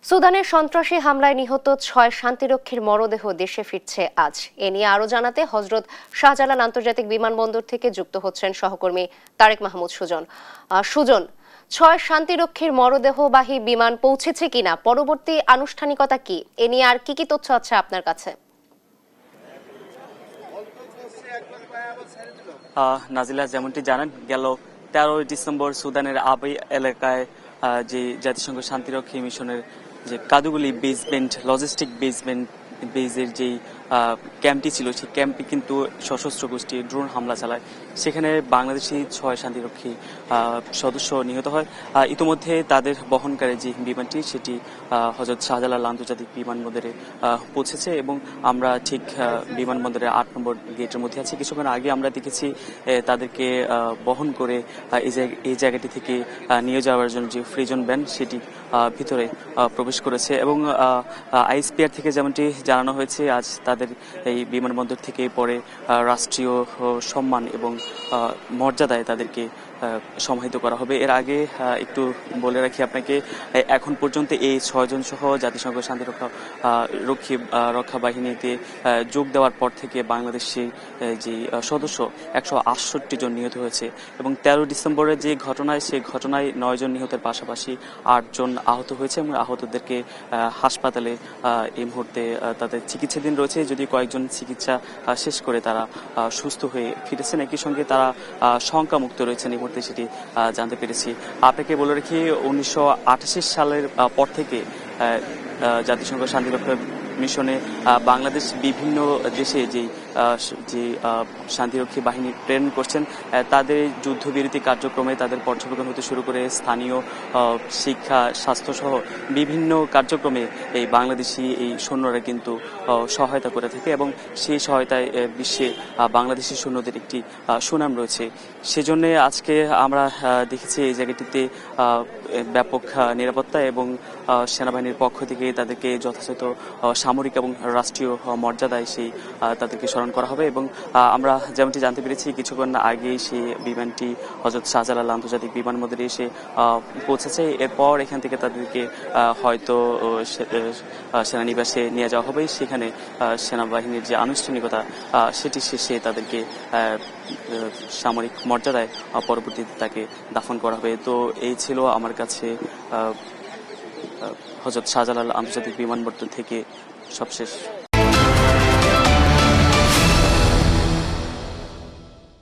সুদানের সন্ত্রাসী হামলায় নিহত ৬ শান্তিরক্ষীর মরদেহ দেশে ফিরছে আজ। এ নিয়ে আরো জানাতে হযরত শাহজালাল আন্তর্জাতিক বিমানবন্দর থেকে যুক্ত হচ্ছেন সহকর্মী তারেক মাহমুদ সুজন। সুজন, ৬ শান্তিরক্ষীর মরদেহবাহী বিমান পৌঁছেছে কিনা, পরবর্তী আনুষ্ঠানিকতা কি, এ নিয়ে আর কি তথ্য আছে আপনার কাছে? নাজিলা, যেমনটি জানেন, গেল 13 ডিসেম্বর সুদানের আবি এলাকায় যে জাতিসংঘ শান্তিরক্ষী মিশনের যে কাদুগুলি বেসমেন্ট লজিস্টিক বেজের যেই ক্যাম্পটি ছিল, সেই ক্যাম্পে কিন্তু সশস্ত্র গোষ্ঠী ড্রোন হামলা চালায়। সেখানে বাংলাদেশি 6 শান্তিরক্ষী সদস্য নিহত হয়। ইতিমধ্যে তাদের বহনকারী যে বিমানটি, সেটি হযরত শাহজালাল আন্তর্জাতিক বিমানবন্দরে পৌঁছেছে এবং আমরা ঠিক বিমানবন্দরের 8 নম্বর গেটের মধ্যে আছি। কিছুক্ষণ আগে আমরা দেখেছি তাদেরকে বহন করে এই জায়গাটি থেকে নিয়ে যাওয়ার জন্য যে ফ্রিজন ভ্যান, সেটি ভিতরে প্রবেশ করেছে এবং আইএসপিআর থেকে যেমনটি জানানো হয়েছে, আজ তাদের এই বিমানবন্দর থেকে পরে রাষ্ট্রীয় সম্মান এবং মর্যাদায় তাদেরকে সমাহিত করা হবে। এর আগে একটু বলে রাখি আপনাকে, এখন পর্যন্ত এই 6 জন সহ জাতিসংঘ রক্ষা বাহিনীতে যোগ দেওয়ার পর থেকে বাংলাদেশি যে সদস্য 168 জন নিহত হয়েছে এবং 13 ডিসেম্বরের যে ঘটনায়, সেই ঘটনায় 9 জন নিহতের পাশাপাশি 8 জন আহত হয়েছে এবং আহতদেরকে হাসপাতালে এই মুহূর্তে তাদের চিকিৎসাধীন রয়েছে। যদি কয়েকজন চিকিৎসা শেষ করে তারা সুস্থ হয়ে ফিরেছেন, একই সঙ্গে তারা শঙ্কামুক্ত রয়েছেন এই মুহূর্তে, সেটি জানতে পেরেছি। আপনাকে বলে রাখি, 1988 সালের পর থেকে জাতিসংঘ শান্তিরক্ষা মিশনে বাংলাদেশ বিভিন্ন দেশে যে শান্তিরক্ষী বাহিনী প্রেরণ করছেন, তাদের যুদ্ধবিরতি কার্যক্রমে তাদের পর্যবেক্ষণ হতে শুরু করে স্থানীয় শিক্ষা, স্বাস্থ্য সহ বিভিন্ন কার্যক্রমে এই বাংলাদেশি এই সৈন্যরা কিন্তু সহায়তা করে থাকে এবং সেই সহায়তায় বিশ্বে বাংলাদেশি সৈন্যদের একটি সুনাম রয়েছে। সেজন্য আজকে আমরা দেখেছি এই জায়গাটিতে ব্যাপক নিরাপত্তা এবং সেনাবাহিনীর পক্ষ থেকে তাদেরকে যথাযথ সামরিক এবং রাষ্ট্রীয় মর্যাদায় তাদেরকে স্মরণ করা হবে এবং আমরা যেমনটি জানতে পেরেছি, কিছুক্ষণ আগেই সেই বিমানটি হযরত শাহজালাল আন্তর্জাতিক বিমানবন্দরে এসে পৌঁছেছে। এরপর এখান থেকে তাদেরকে হয়তো সেনানিবাসে নিয়ে যাওয়া হবে। সেখানে সেনাবাহিনীর যে আনুষ্ঠানিকতা, সেটি শেষে তাদেরকে সামরিক মর্যাদায় পরবর্তীতে তাকে দাফন করা হবে। তো এই ছিল আমার কাছে হযরত শাহজালাল আন্তর্জাতিক বিমানবন্দর থেকে সবশেষ